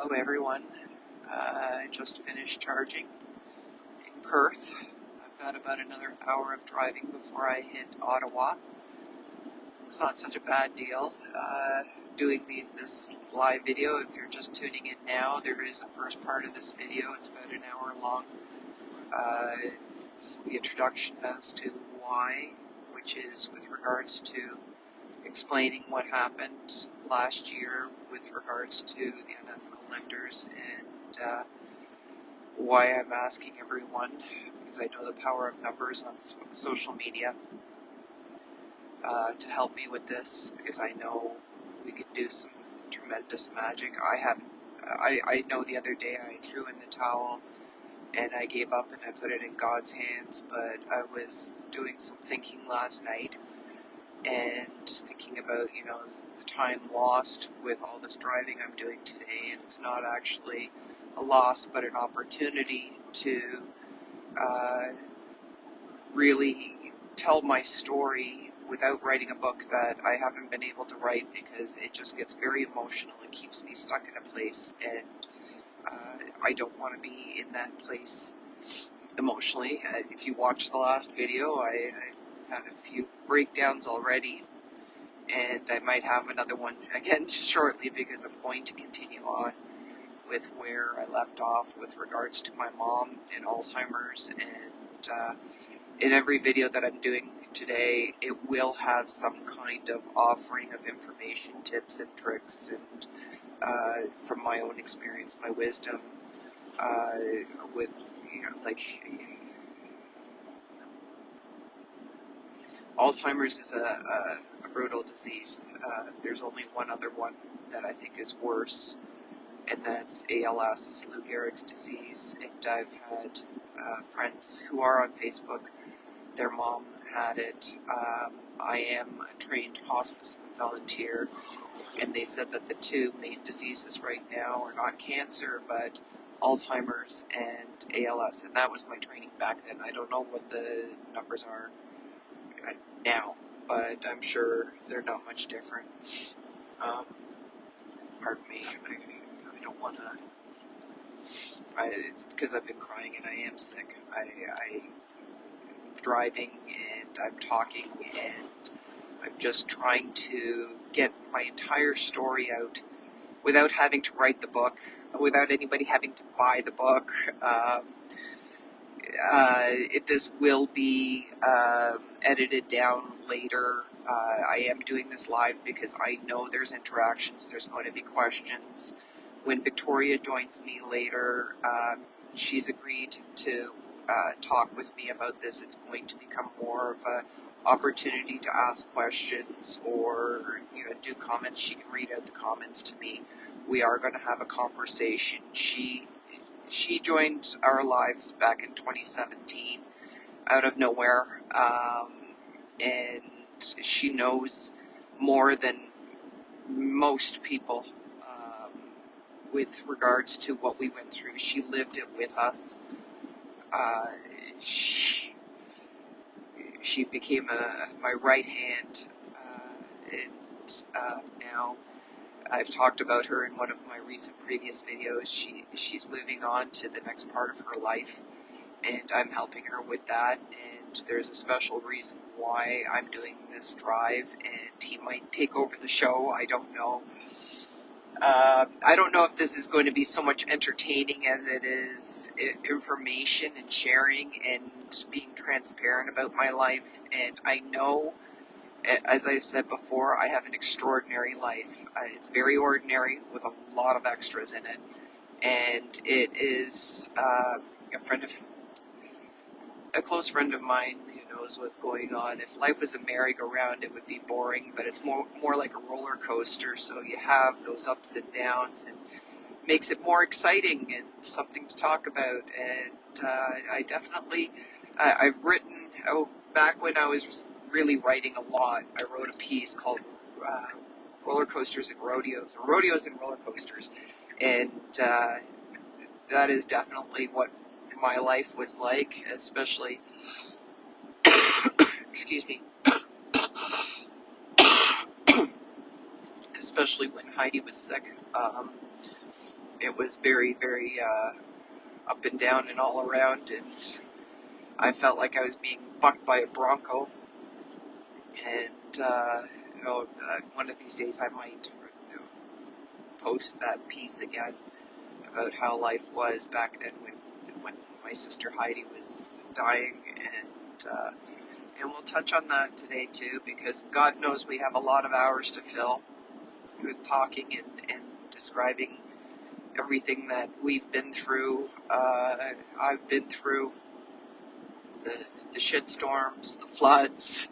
Hello everyone. I just finished charging in Perth. I've got about another hour of driving before I hit Ottawa. It's not such a bad deal. Doing this live video, if you're just tuning in now, there is the first part of this video. It's about an hour long. It's the introduction as to why, which is with regards to explaining what happened last year with regards to the unethical lenders and why I'm asking everyone, because I know the power of numbers on social media, to help me with this, because I know we could do some tremendous magic. I know the other day I threw in the towel and I gave up and I put it in God's hands, but I was doing some thinking last night and thinking about, the time lost with all this driving I'm doing today, and it's not actually a loss, but an opportunity to really tell my story without writing a book that I haven't been able to write because it just gets very emotional and keeps me stuck in a place, and I don't want to be in that place emotionally. If you watch the last video, I had a few breakdowns already, and I might have another one again shortly because I'm going to continue on with where I left off with regards to my mom and Alzheimer's, and in every video that I'm doing today, it will have some kind of offering of information, tips and tricks, and from my own experience, my wisdom, with, Alzheimer's is a brutal disease. There's only one other one that I think is worse, and that's ALS, Lou Gehrig's disease. And I've had friends who are on Facebook, their mom had it. I am a trained hospice volunteer, and they said that the two main diseases right now are not cancer, but Alzheimer's and ALS, and that was my training back then. I don't know what the numbers are now, but I'm sure they're not much different. Pardon me, I don't want to. It's because I've been crying and I am sick. I'm driving and I'm talking and I'm just trying to get my entire story out without having to write the book, without anybody having to buy the book. This will be edited down later. I am doing this live because I know there's interactions, there's going to be questions. When Victoria joins me later, she's agreed to talk with me about this. It's going to become more of an opportunity to ask questions or do comments. She can read out the comments to me. We are going to have a conversation. She joined our lives back in 2017 out of nowhere, and she knows more than most people with regards to what we went through. She lived it with us. She became my right hand, and now I've talked about her in one of my recent previous videos. She's moving on to the next part of her life, and I'm helping her with that, and there's a special reason why I'm doing this drive, and he might take over the show, I don't know. I don't know if this is going to be so much entertaining as it is information and sharing and being transparent about my life, and I know, as I said before, I have an extraordinary life. It's very ordinary with a lot of extras in it, and it is a close friend of mine who knows what's going on. If life was a merry-go-round, it would be boring, but it's more like a roller coaster, so you have those ups and downs, and makes it more exciting and something to talk about. And I definitely, I've written, back when I was really writing a lot, I wrote a piece called Roller Coasters and Rodeos, or Rodeos and Roller Coasters, and that is definitely what my life was like, especially, excuse me, especially when Heidi was sick. It was very, very up and down and all around, and I felt like I was being bucked by a bronco. And one of these days I might post that piece again about how life was back then when my sister Heidi was dying, and we'll touch on that today too, because God knows we have a lot of hours to fill with talking and describing everything that we've been through. I've been through the shitstorms, the floods,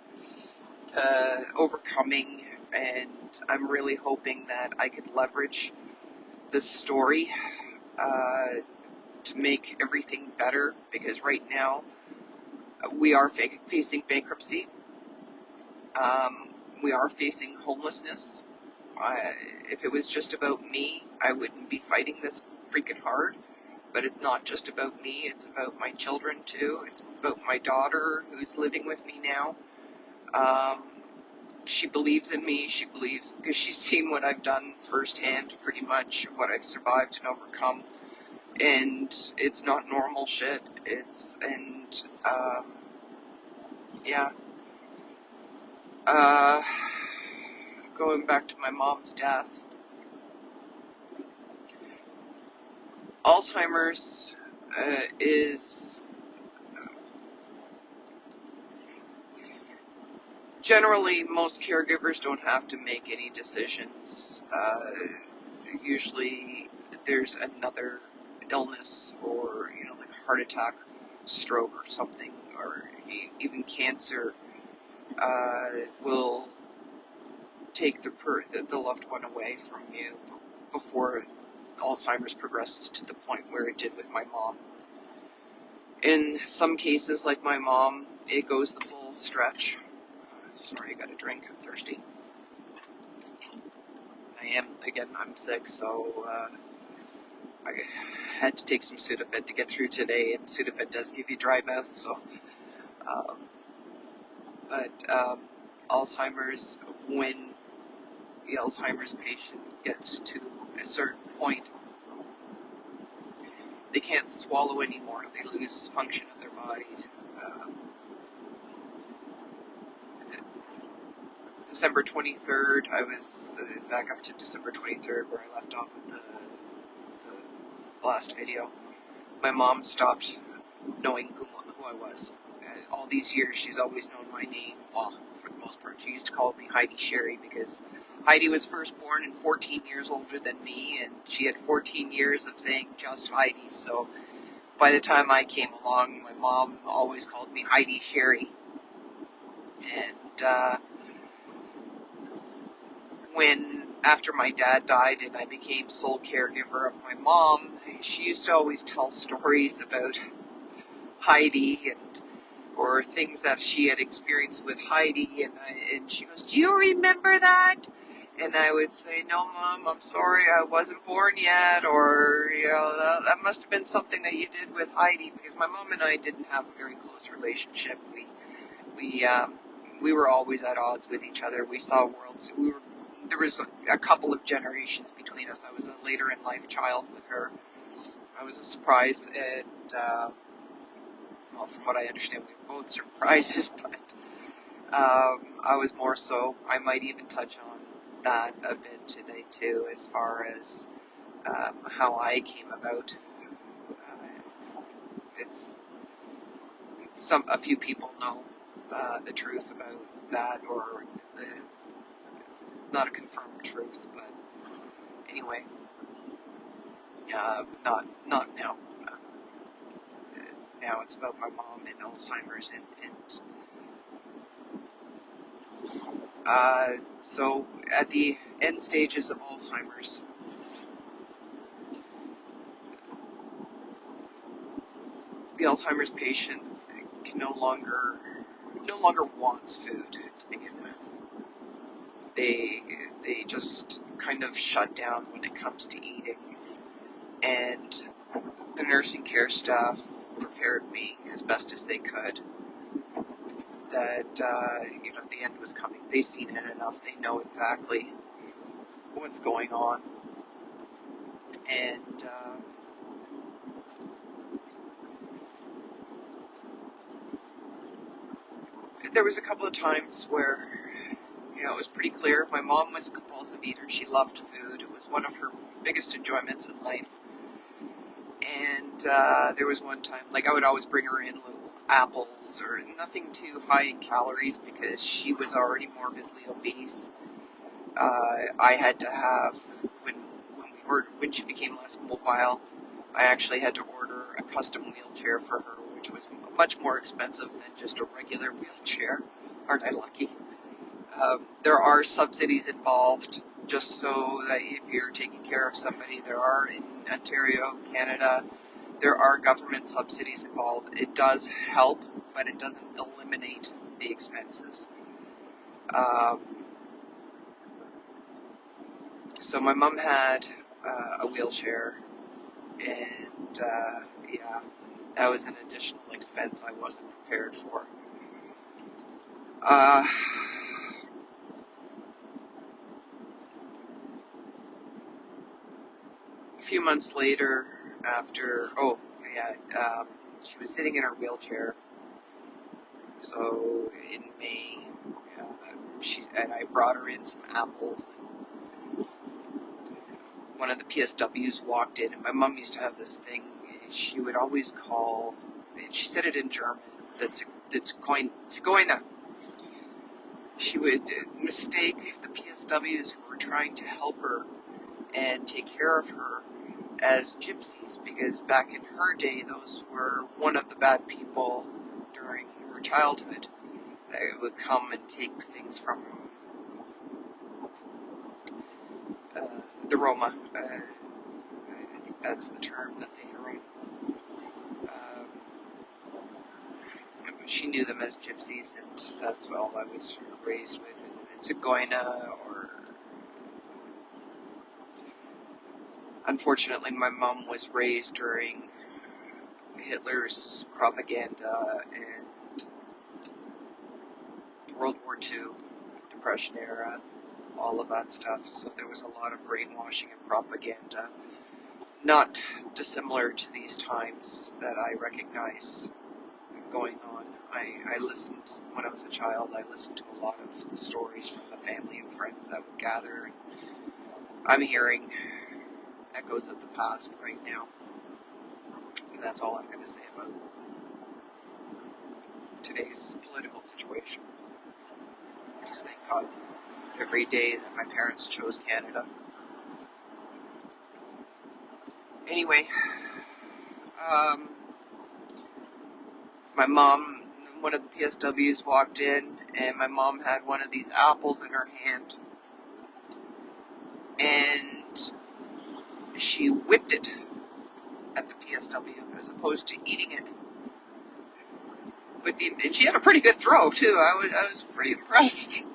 overcoming, and I'm really hoping that I could leverage this story to make everything better, because right now we are facing bankruptcy. We are facing homelessness. If it was just about me, I wouldn't be fighting this freaking hard. But it's not just about me, it's about my children too. It's about my daughter who's living with me now. She believes in me. She believes because she's seen what I've done firsthand, pretty much, what I've survived and overcome. And it's not normal shit. Going back to my mom's death, Alzheimer's is generally, most caregivers don't have to make any decisions. Usually there's another illness, or like a heart attack, stroke or something, or even cancer will take the loved one away from you before Alzheimer's progresses to the point where it did with my mom. In some cases, like my mom, it goes the full stretch. Sorry, I got a drink. I'm thirsty. I'm sick, so I had to take some Sudafed to get through today, and Sudafed does give you dry mouth, so. Alzheimer's, when the Alzheimer's patient gets to a certain point, they can't swallow anymore. They lose function of their bodies. December 23rd, I was back up to December 23rd where I left off with the last video. My mom stopped knowing who I was. All these years, she's always known my name. Well, for the most part, she used to call me Heidi Sherry because Heidi was first born and 14 years older than me, and she had 14 years of saying just Heidi. So by the time I came along, my mom always called me Heidi Sherry. And after my dad died and I became sole caregiver of my mom, she used to always tell stories about Heidi or things that she had experienced with Heidi, and she goes, "Do you remember that?" And I would say, "No, Mom, I'm sorry, I wasn't born yet," or that must have been something that you did with Heidi, because my mom and I didn't have a very close relationship. We were always at odds with each other. We saw worlds. There was a couple of generations between us. I was a later in life child with her. I was a surprise, and from what I understand, we were both surprises, but I was more so. I might even touch on that a bit today too, as far as how I came about. A few people know the truth about that, or it's not a confirmed truth, but anyway, not now. Now it's about my mom and Alzheimer's, so at the end stages of Alzheimer's, the Alzheimer's patient can no longer wants food to begin with. They just kind of shut down when it comes to eating, and the nursing care staff prepared me as best as they could that the end was coming. They've seen it enough. They know exactly what's going on. And there was a couple of times where, it was pretty clear. My mom was a compulsive eater. She loved food. It was one of her biggest enjoyments in life. And there was one time, like I would always bring her in little apples or nothing too high in calories because she was already morbidly obese. I had to have, when she became less mobile, I actually had to order a custom wheelchair for her, which was much more expensive than just a regular wheelchair. Aren't I lucky? There are subsidies involved, just so that if you're taking care of somebody, there are in Ontario, Canada, there are government subsidies involved. It does help, but it doesn't eliminate the expenses. So my mom had a wheelchair, and yeah, that was an additional expense I wasn't prepared for. A few months later, after, she was sitting in her wheelchair. So in May, and I brought her in some apples. One of the PSWs walked in, and my mom used to have this thing. She would always call, and she said it in German. That's going up. She would mistake the PSWs who were trying to help her and take care of her as gypsies, because back in her day, those were one of the bad people during her childhood. They would come and take things from the Roma. I think that's the term that they threw. She knew them as gypsies, and that's all I was raised with. And Zigeuner, or unfortunately, my mom was raised during Hitler's propaganda and World War II, Depression era, all of that stuff. So there was a lot of brainwashing and propaganda, not dissimilar to these times that I recognize going on. I listened, when I was a child, I listened to a lot of the stories from the family and friends that would gather, and I'm hearing echoes of the past right now. And that's all I'm going to say about today's political situation. Just thank God every day that my parents chose Canada. Anyway, my mom, one of the PSWs walked in, and my mom had one of these apples in her hand, and she whipped it at the PSW as opposed to eating it. And she had a pretty good throw too. I was pretty impressed.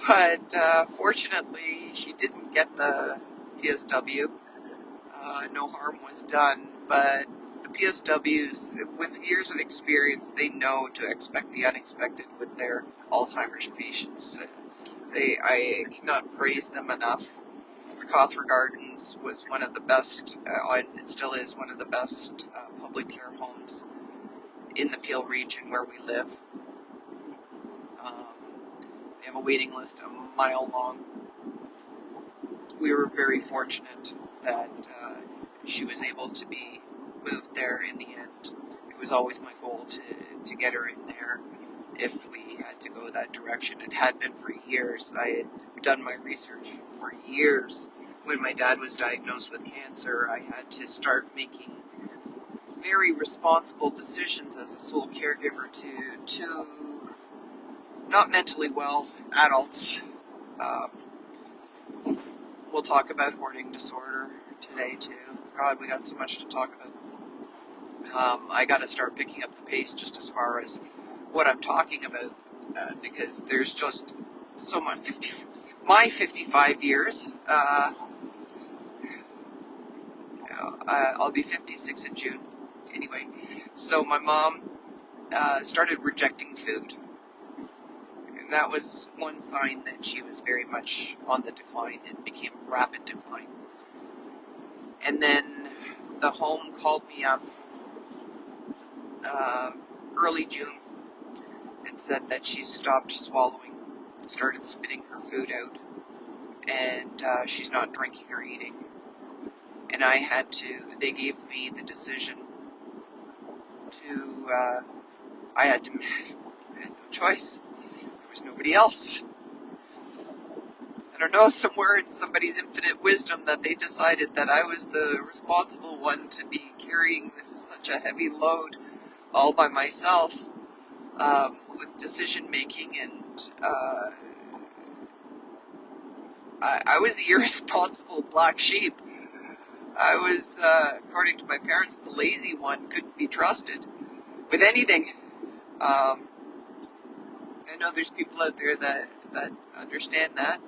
But fortunately, she didn't get the PSW. No harm was done. But the PSWs, with years of experience, they know to expect the unexpected with their Alzheimer's patients. I cannot praise them enough. Cawthra Gardens was one of the best, and it still is one of the best public care homes in the Peel region where we live. They have a waiting list a mile long. We were very fortunate that she was able to be moved there in the end. It was always my goal to get her in there if we had to go that direction. It had been for years. I had done my research for years. When my dad was diagnosed with cancer, I had to start making very responsible decisions as a sole caregiver to not mentally well adults. We'll talk about hoarding disorder today too. God, we got so much to talk about. I got to start picking up the pace just as far as what I'm talking about, because there's just so much. My 55 years. I'll be 56 in June. Anyway, so my mom started rejecting food. And that was one sign that she was very much on the decline and became rapid decline. And then the home called me up early June and said that she stopped swallowing, started spitting her food out, and she's not drinking or eating. And they gave me the decision to, I had no choice. There was nobody else. I don't know, somewhere in somebody's infinite wisdom that they decided that I was the responsible one to be carrying such a heavy load all by myself, with decision making, and I was the irresponsible black sheep. I was, according to my parents, the lazy one, couldn't be trusted with anything. I know there's people out there that understand that,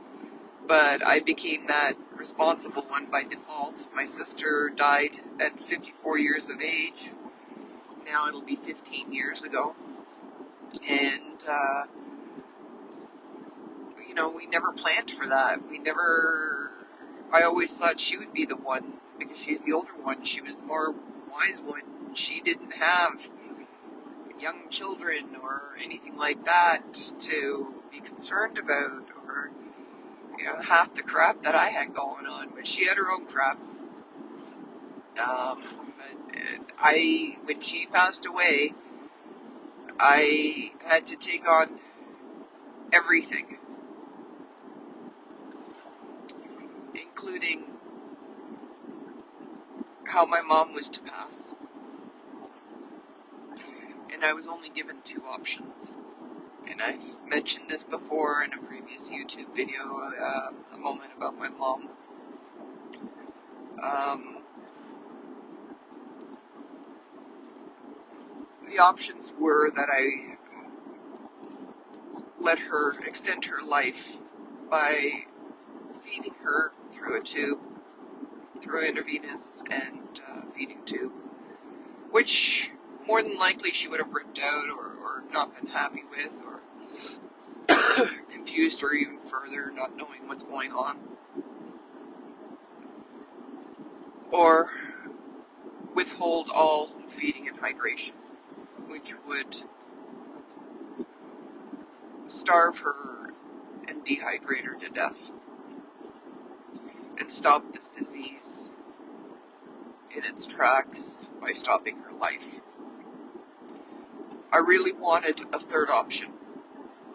but I became that responsible one by default. My sister died at 54 years of age. Now it'll be 15 years ago. And, we never planned for that. I always thought she would be the one, because she's the older one. She was the more wise one. She didn't have young children or anything like that to be concerned about, or, half the crap that I had going on. But she had her own crap. But when she passed away, I had to take on everything, including how my mom was to pass. And I was only given two options. And I've mentioned this before in a previous YouTube video, a moment about my mom. The options were that I let her extend her life by feeding her through a tube, through intravenous and feeding tube, which more than likely she would have ripped out or not been happy with, or confused her even further, not knowing what's going on. Or withhold all feeding and hydration, which would starve her and dehydrate her to death, and stop this disease in its tracks by stopping her life. I really wanted a third option,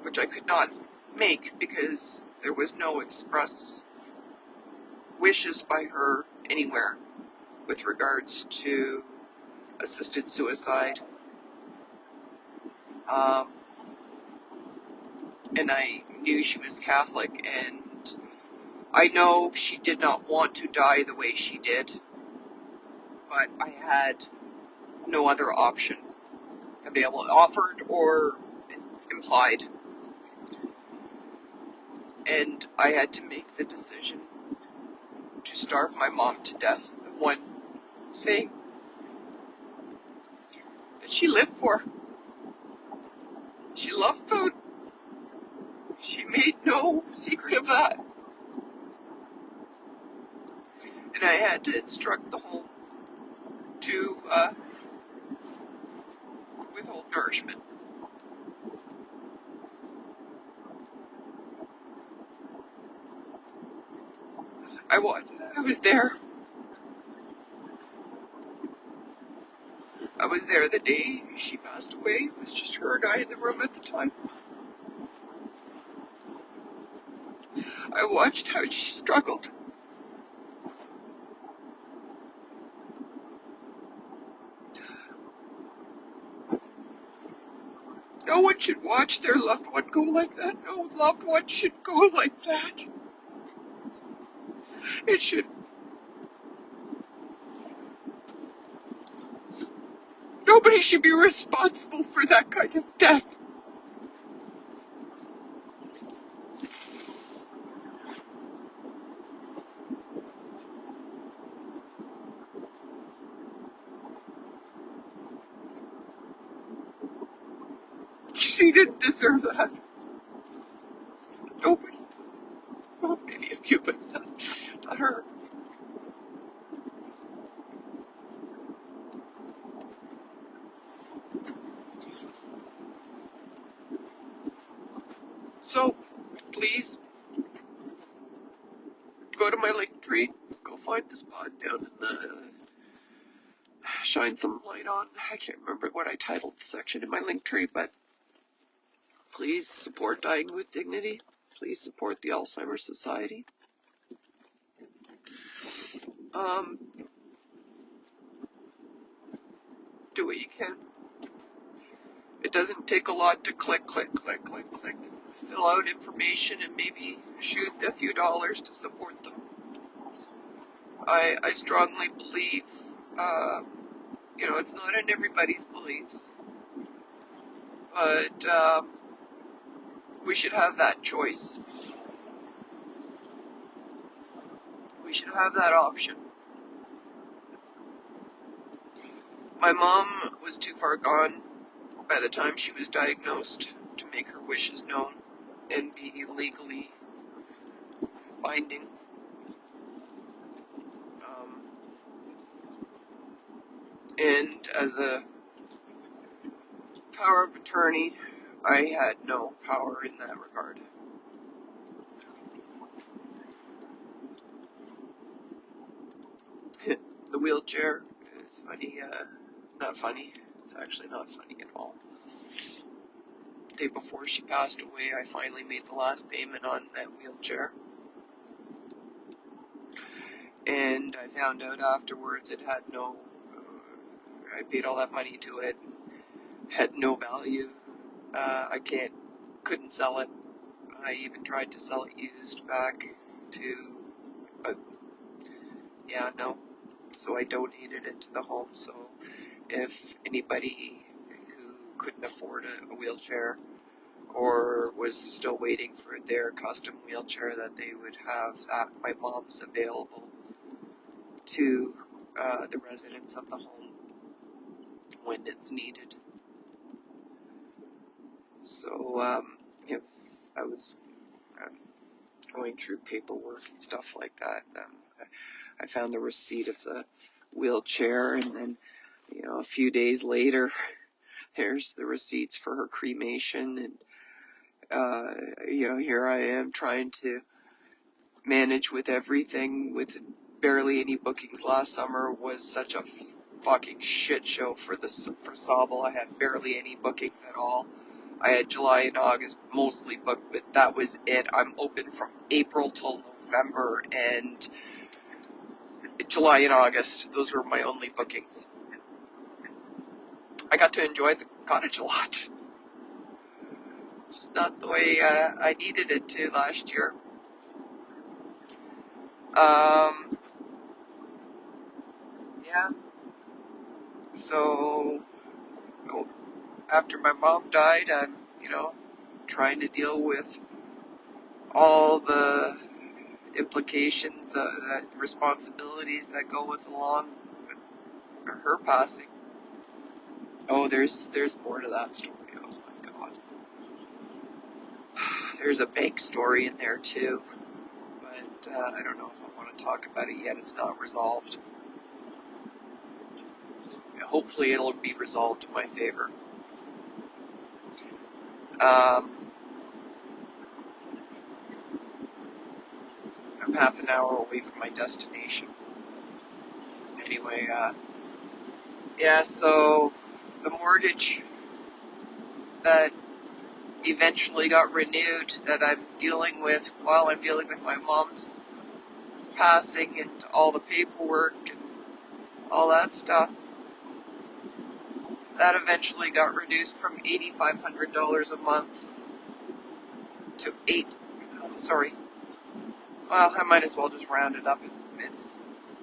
which I could not make because there was no express wishes by her anywhere with regards to assisted suicide. And I knew she was Catholic, and I know she did not want to die the way she did, but I had no other option available, offered or implied. And I had to make the decision to starve my mom to death, the one thing that she lived for. She loved food. She made no secret of that. And I had to instruct the home to withhold nourishment. I was there. I was there the day she passed away. It was just her and I in the room at the time. I watched how she struggled. No one should watch their loved one go like that. No loved one should go like that. It should. Nobody should be responsible for that kind of death. She didn't deserve that. Nobody. Well, maybe a few, but not her. So, please, go to my link tree, go find the spot down in the, shine some light on, I can't remember what I titled the section in my link tree, but please support Dying with Dignity. Please support the Alzheimer's Society. Do what you can. It doesn't take a lot to click, fill out information and maybe shoot a few dollars to support them. I strongly believe, it's not in everybody's beliefs, but we should have that choice. We should have that option. My mom was too far gone by the time she was diagnosed to make her wishes known and be legally binding. And as a power of attorney, I had no power in that regard. The wheelchair is funny, not funny. It's actually not funny at all. The day before she passed away, I finally made the last payment on that wheelchair. And I found out afterwards it had no, I paid all that money to it, had no value. I couldn't sell it. I even tried to sell it used back to, but yeah, no. So I donated it to the home. So if anybody who couldn't afford a wheelchair or was still waiting for their custom wheelchair, that they would have that, my mom's available to the residents of the home when it's needed. So I was going through paperwork and stuff like that. I found the receipt of the wheelchair, and then a few days later, there's the receipts for her cremation, and here I am trying to manage with everything, with barely any bookings. Last summer was such a fucking shit show for Sobel. I had barely any bookings at all. I had July and August mostly booked, but that was it. I'm open from April till November, and July and August, those were my only bookings. I got to enjoy the cottage a lot. Just not the way I needed it to last year. Yeah. So after my mom died, I'm, trying to deal with all the implications, that responsibilities that go with along with her passing. Oh, there's more to that story. Oh my God. There's a bank story in there too, but I don't know if I want to talk about it yet. It's not resolved. Hopefully it'll be resolved in my favor. I'm half an hour away from my destination. Anyway, so the mortgage that eventually got renewed, that I'm dealing with while I'm dealing with my mom's passing and all the paperwork and all that stuff, that eventually got reduced from $8,500 a month to well, I might as well just round it up. It's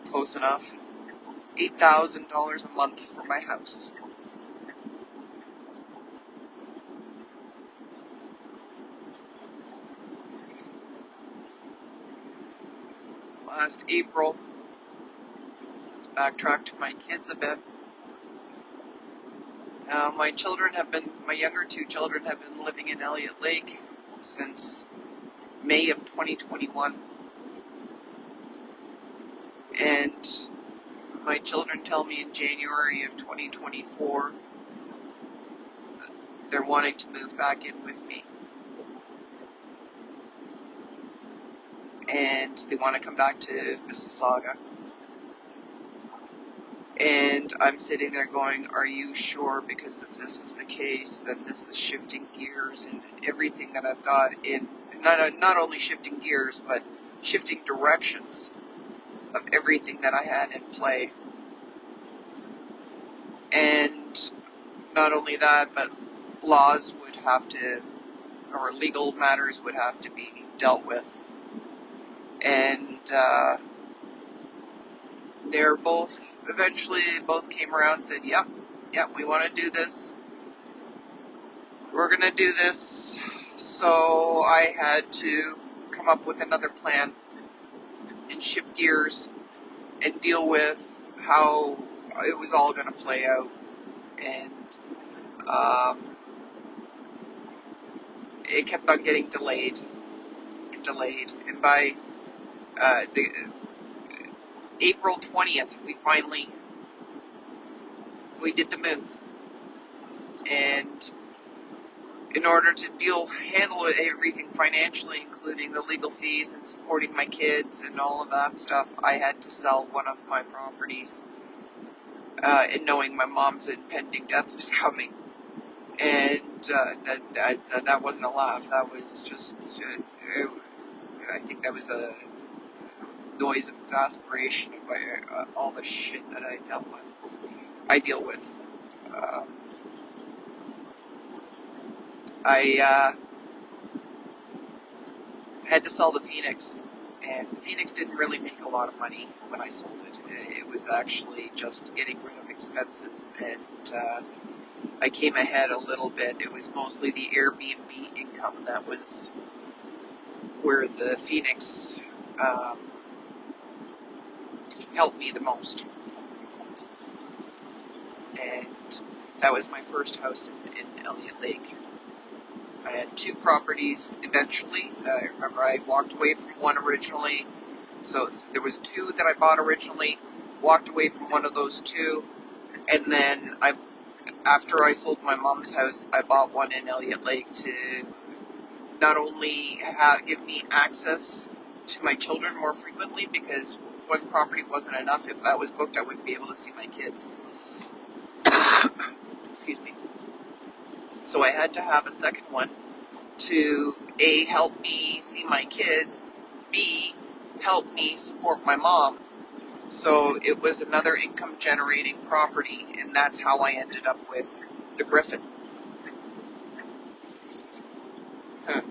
close enough. $8,000 a month for my house. Last April, let's backtrack to my kids a bit. My younger two children have been living in Elliott Lake since May of 2021. And my children tell me in January of 2024 they're wanting to move back in with me. and they want to come back to Mississauga. And I'm sitting there going, are you sure? Because if this is the case, then this is shifting gears and everything that I've got in, not only shifting gears, but shifting directions of everything that I had in play. And not only that, but laws would have to, or legal matters would have to be dealt with. And they're both, eventually both came around and said, yep, we want to do this. We're going to do this. So I had to come up with another plan and shift gears and deal with how it was all going to play out. And it kept on getting delayed and delayed. And by the April 20th, we did the move. And in order to handle everything financially, including the legal fees and supporting my kids and all of that stuff, I had to sell one of my properties, and knowing my mom's impending death was coming. And that wasn't a laugh. That was just, I think that was a noise of exasperation of all the shit that I deal with. I had to sell the Phoenix, and the Phoenix didn't really make a lot of money when I sold it. It was actually just getting rid of expenses, and I came ahead a little bit. It was mostly the Airbnb income that was where the Phoenix helped me the most. And that was my first house in Elliott Lake. I had two properties eventually. I remember I walked away from one originally. So there was two that I bought originally, walked away from one of those two, and then after I sold my mom's house, I bought one in Elliott Lake to not only give me access to my children more frequently, because one property wasn't enough. If that was booked, I wouldn't be able to see my kids. Excuse me. So I had to have a second one to A, help me see my kids, B, help me support my mom. So it was another income generating property, and that's how I ended up with the Griffin. I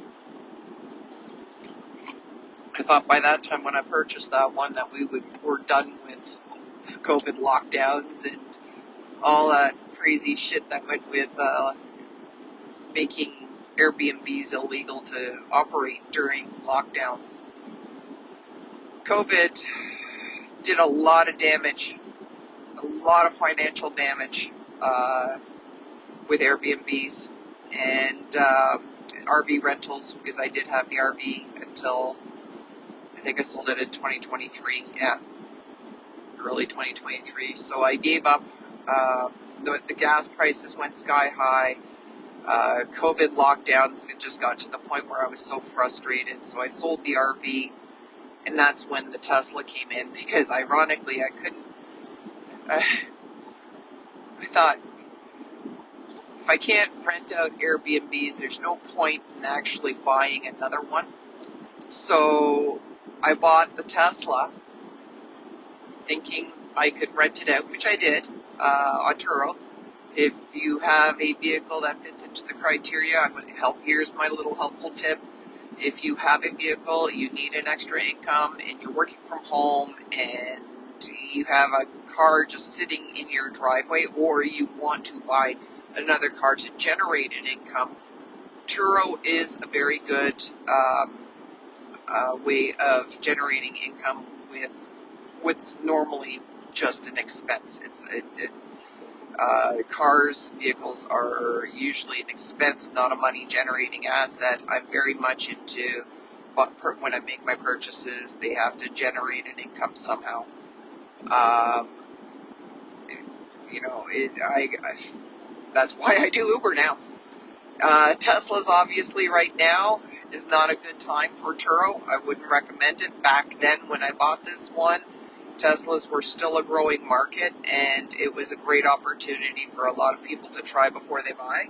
thought by that time when I purchased that one that we're done with COVID lockdowns and all that crazy shit that went with making Airbnbs illegal to operate during lockdowns. COVID did a lot of damage, a lot of financial damage with Airbnbs and RV rentals, because I did have the RV until I think I sold it in 2023, early 2023. So I gave up. The gas prices went sky high. COVID lockdowns, it just got to the point where I was so frustrated. So I sold the RV, and that's when the Tesla came in, because ironically I couldn't, I thought, if I can't rent out Airbnbs, there's no point in actually buying another one. So I bought the Tesla, thinking I could rent it out, which I did, on Turo. If you have a vehicle that fits into the criteria, I'm going to help. Here's my little helpful tip. If you have a vehicle, you need an extra income, and you're working from home, and you have a car just sitting in your driveway, or you want to buy another car to generate an income, Turo is a very good way of generating income with what's normally just an expense. Vehicles are usually an expense, not a money-generating asset. I'm very much into, when I make my purchases, they have to generate an income somehow. That's why I do Uber now. Tesla's obviously right now is not a good time for Turo. I wouldn't recommend it. Back then when I bought this one, Teslas were still a growing market, and it was a great opportunity for a lot of people to try before they buy.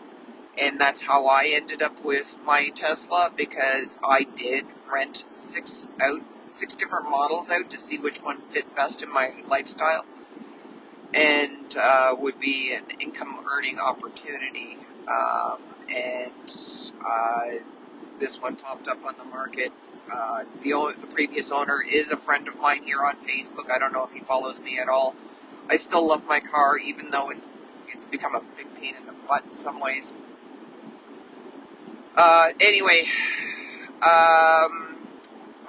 And that's how I ended up with my Tesla, because I did rent six different models out to see which one fit best in my lifestyle and would be an income earning opportunity. And this one popped up on the market. The previous owner is a friend of mine here on Facebook. I don't know if he follows me at all. I still love my car, even though it's become a big pain in the butt in some ways. Anyway,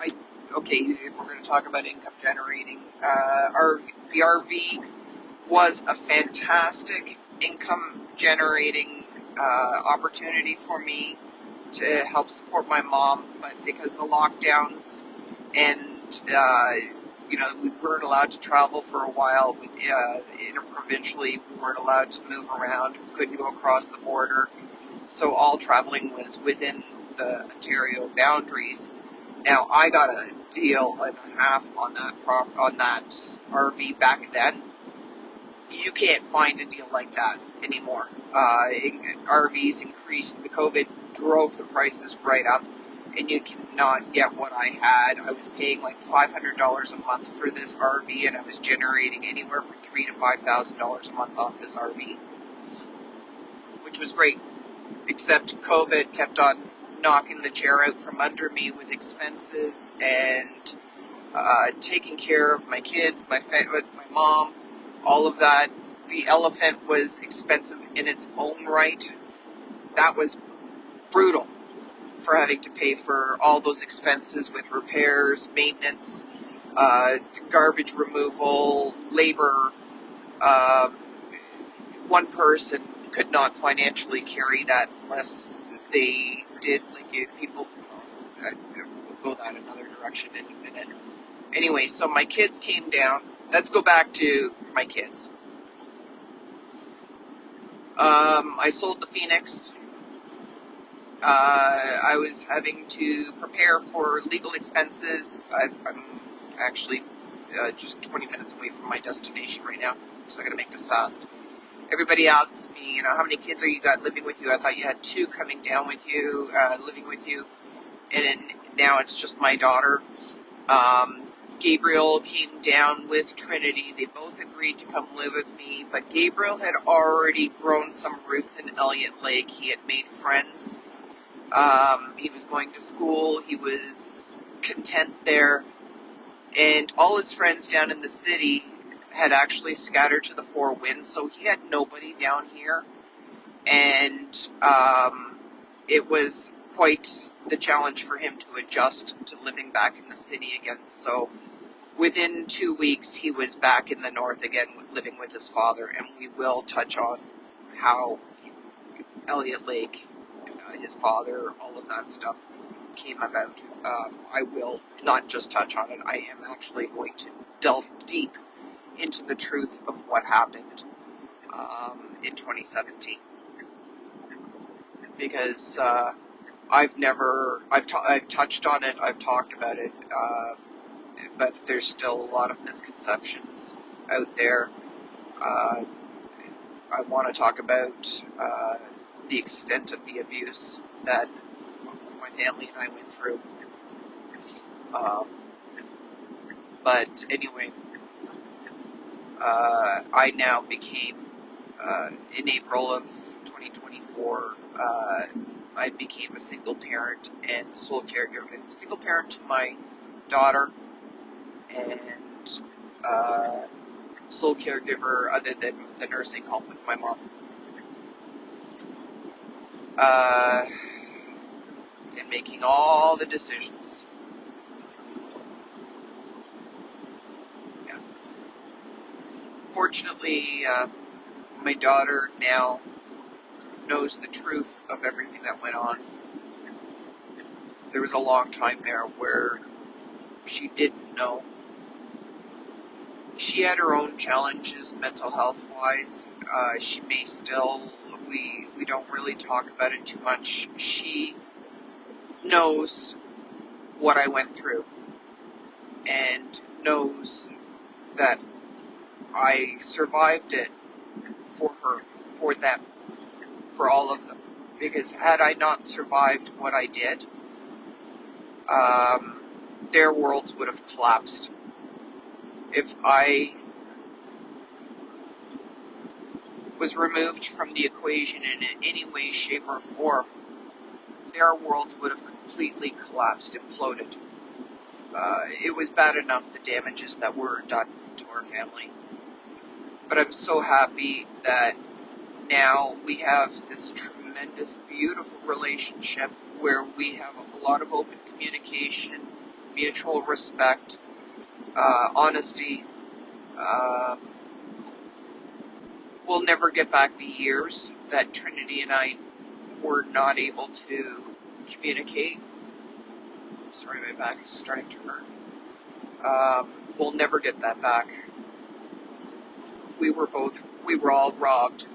if we're going to talk about income generating, the RV was a fantastic income generating opportunity for me to help support my mom, but because of the lockdowns and we weren't allowed to travel for a while interprovincially, we weren't allowed to move around, we couldn't go across the border, so all traveling was within the Ontario boundaries. Now I got a deal and a half on that RV back then. You can't find a deal like that anymore. RVs increased. The COVID drove the prices right up, and you cannot get what I had. I was paying like $500 a month for this RV, and I was generating anywhere from $3,000 to $5,000 a month off this RV, which was great. Except COVID kept on knocking the chair out from under me with expenses and taking care of my kids, my mom. All of that. The Elephant was expensive in its own right. That was brutal for having to pay for all those expenses with repairs, maintenance, garbage removal, labor. One person could not financially carry that unless they did, people will go that another direction in a minute. Anyway, so my kids came down. Let's go back to my kids. I sold the Phoenix. I was having to prepare for legal expenses. I'm actually just 20 minutes away from my destination right now, so I gotta make this fast. Everybody asks me, how many kids you got living with you? I thought you had 2 coming down with you, living with you, and now it's just my daughter. Gabriel came down with Trinity. They both agreed to come live with me, but Gabriel had already grown some roots in Elliott Lake. He had made friends. He was going to school. He was content there. And all his friends down in the city had actually scattered to the 4 winds, so he had nobody down here. And it was quite the challenge for him to adjust to living back in the city again. So within 2 weeks, he was back in the north again, living with his father, and we will touch on how Elliott Lake, his father, all of that stuff came about. I will not just touch on it. I am actually going to delve deep into the truth of what happened in 2017, because I've touched on it, I've talked about it, but there's still a lot of misconceptions out there. I want to talk about the extent of the abuse that my family and I went through. But anyway, I now became, in April of 2024, I became a single parent and sole caregiver. Single parent to my daughter, and sole caregiver other than the nursing home with my mom. And making all the decisions. Yeah. Fortunately, my daughter now knows the truth of everything that went on. There was a long time there where she didn't know. She had her own challenges mental health wise. She may still we don't really talk about it too much. She knows what I went through and knows that I survived it for her, for them, for all of them. Because had I not survived what I did, their worlds would have collapsed. If I was removed from the equation in any way, shape, or form, their worlds would have completely collapsed, imploded. It was bad enough, the damages that were done to our family. But I'm so happy that now we have this tremendous, beautiful relationship where we have a lot of open communication, mutual respect, honesty. We'll never get back the years that Trinity and I were not able to communicate. Sorry, my back is starting to hurt. We'll never get that back. We were all robbed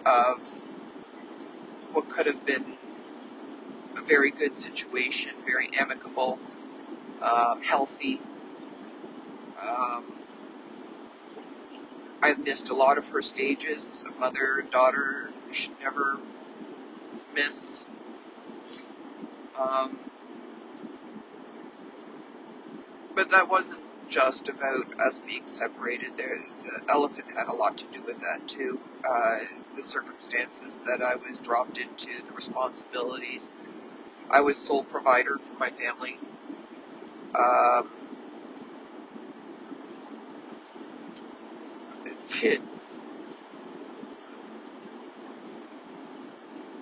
of what could have been a very good situation, very amicable, healthy. I've missed a lot of her stages. A mother and daughter should never miss. But that wasn't just about us being separated. The elephant had a lot to do with that too. The circumstances that I was dropped into, the responsibilities. I was sole provider for my family. I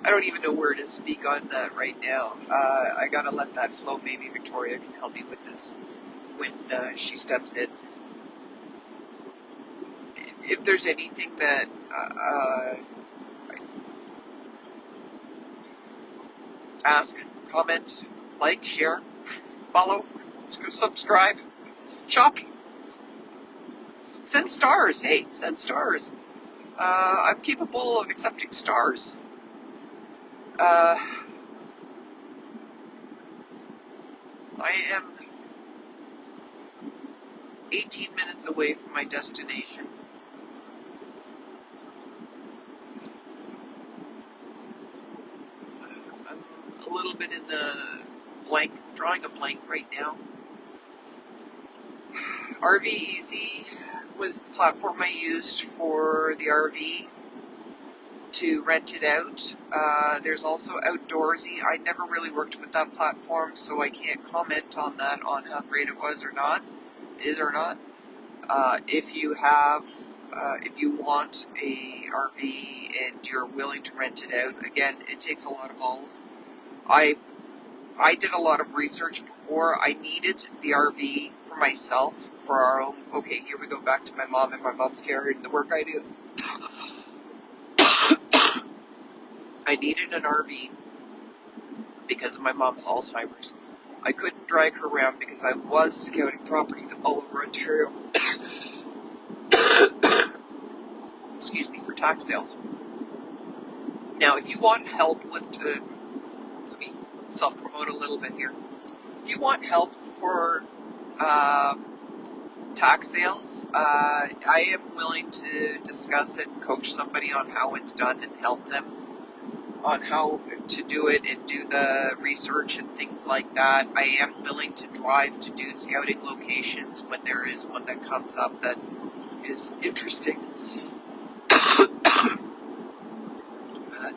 don't even know where to speak on that right now. I gotta let that flow. Maybe Victoria can help me with this when she steps in. If there's anything that ask, comment, like, share, follow, subscribe, shop, send stars. Hey, send stars. I'm capable of accepting stars. I am 18 minutes away from my destination. I'm a little bit in the blank, drawing a blank right now. RV Easy was the platform I used for the RV to rent it out. There's also Outdoorsy. I never really worked with that platform, so I can't comment on that, on how great it was or not, is or not. If you want a RV and you're willing to rent it out, again, it takes a lot of balls. I did a lot of research before. I needed the RV for myself, for our own. Okay, here we go back to my mom and my mom's care and the work I do. I needed an RV because of my mom's Alzheimer's. I couldn't drag her around because I was scouting properties all over Ontario. Excuse me, for tax sales. Now, if you want help with, let me self-promote a little bit here. If you want help for tax sales, I am willing to discuss it and coach somebody on how it's done and help them on how to do it and do the research and things like that. I am willing to drive to do scouting locations when there is one that comes up that is interesting.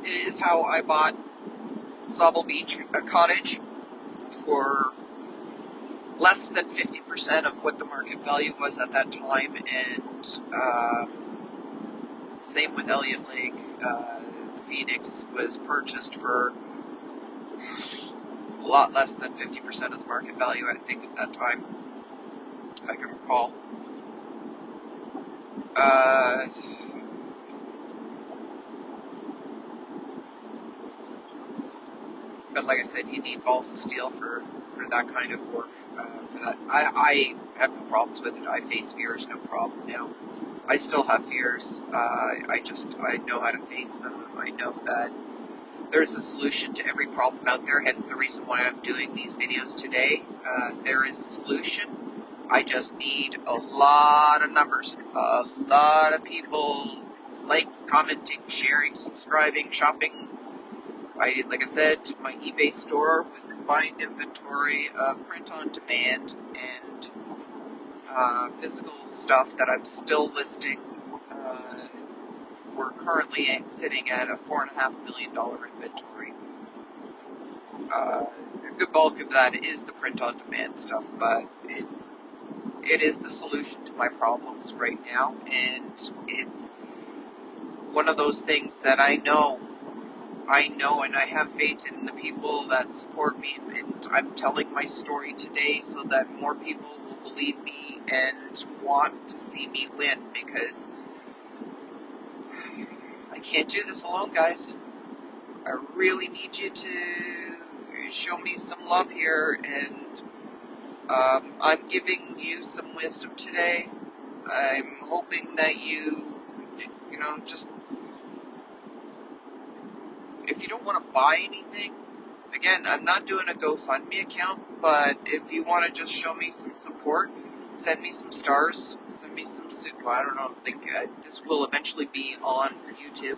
It is how I bought Sauble Beach, a cottage, for less than 50% of what the market value was at that time, and same with Elliott Lake. Phoenix was purchased for a lot less than 50% of the market value, I think, at that time, if I can recall. But like I said, you need balls of steel for that kind of work. For that, I have no problems with it. I face fears, no problem now. I still have fears. I know how to face them. I know that there's a solution to every problem out there, hence the reason why I'm doing these videos today. There is a solution. I just need a lot of numbers, a lot of people like, commenting, sharing, subscribing, shopping. Like I said, my eBay store with combined inventory of print on demand and physical stuff that I'm still listing. We're currently sitting at a $4.5 million inventory. A good bulk of that is the print on demand stuff, but it is the solution to my problems right now, and it's one of those things that I know, and I have faith in the people that support me, and I'm telling my story today so that more people will believe me and want to see me win, because I can't do this alone, guys. I really need you to show me some love here, and I'm giving you some wisdom today. I'm hoping that you just, if you don't want to buy anything, again, I'm not doing a GoFundMe account, but if you want to just show me some support, send me some stars, send me some, I don't know, this will eventually be on YouTube.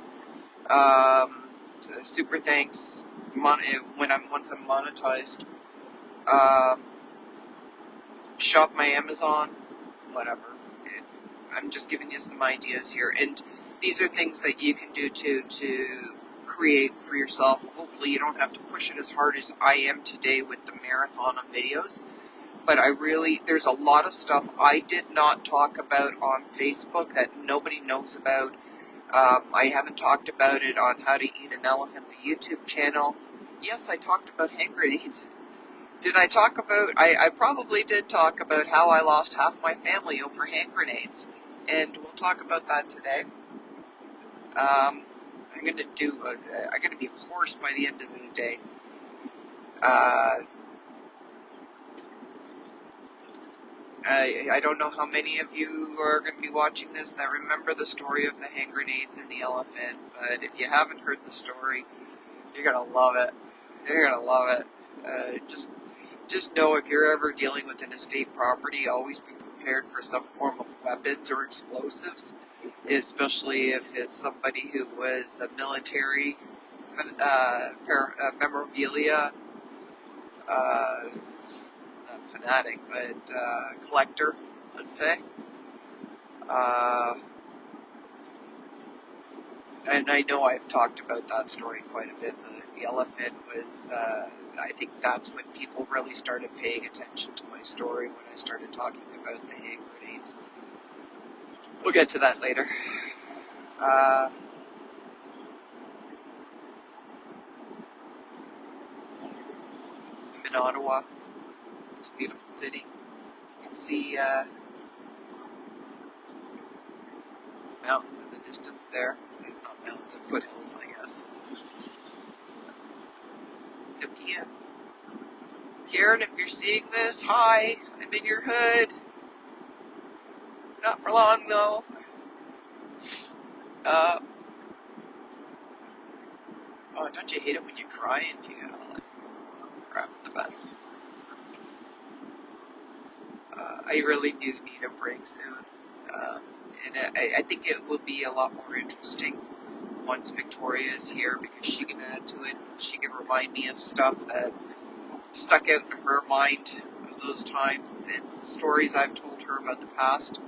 Super thanks once I'm monetized. Shop my Amazon, whatever. I'm just giving you some ideas here, and these are things that you can do to create for yourself. Hopefully you don't have to push it as hard as I am today with the marathon of videos, but there's a lot of stuff I did not talk about on Facebook that nobody knows about. I haven't talked about it on How to Eat an Elephant, the YouTube channel. Yes, I talked about hand grenades. Did I talk about, I probably did talk about how I lost half my family over hand grenades, and we'll talk about that today. I'm gonna be a horse by the end of the day. I don't know how many of you are going to be watching this that remember the story of the hand grenades and the elephant, but if you haven't heard the story, you're going to love it. You're going to love it. Just know, if you're ever dealing with an estate property, always be prepared for some form of weapons or explosives, especially if it's somebody who was a military memorabilia not fanatic, but collector, let's say. And I know I've talked about that story quite a bit. The elephant was, I think that's when people really started paying attention to my story, when I started talking about the hand grenades. We'll get to that later. I'm in Ottawa. It's a beautiful city. You can see mountains in the distance there. Not mountains, foothills, I guess. Again. Karen, if you're seeing this, hi, I'm in your hood. Not for long, though. Oh, don't you hate it when you cry and you get all that crap in the butt? I really do need a break soon. And I think it will be a lot more interesting once Victoria is here, because she can add to it. She can remind me of stuff that stuck out in her mind of those times and stories I've told her about the past.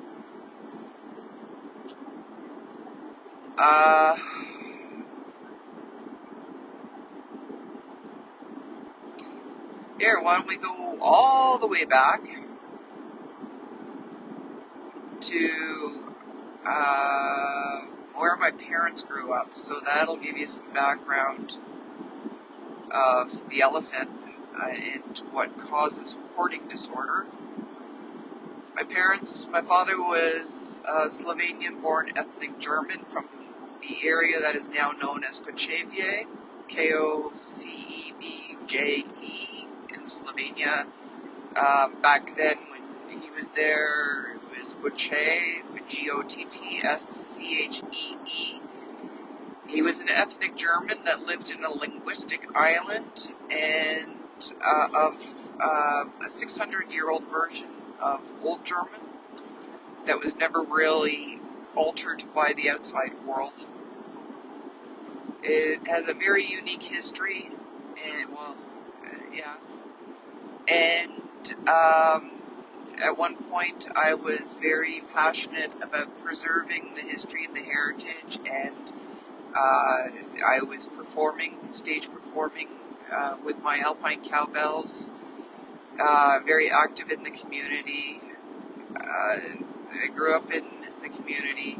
Here, why don't we go all the way back to where my parents grew up, so that'll give you some background of the elephant and what causes hoarding disorder. My father was a Slovenian-born ethnic German from the area that is now known as Kočevje, Kocebeje in Slovenia. Back then, when he was there, is Gottschee, Gottschee. He was an ethnic German that lived in a linguistic island and of a 600-year-old version of Old German that was never really altered by the outside world. It has a very unique history, and And at one point, I was very passionate about preserving the history and the heritage, and I was stage performing with my Alpine cowbells, very active in the community. I grew up in the community,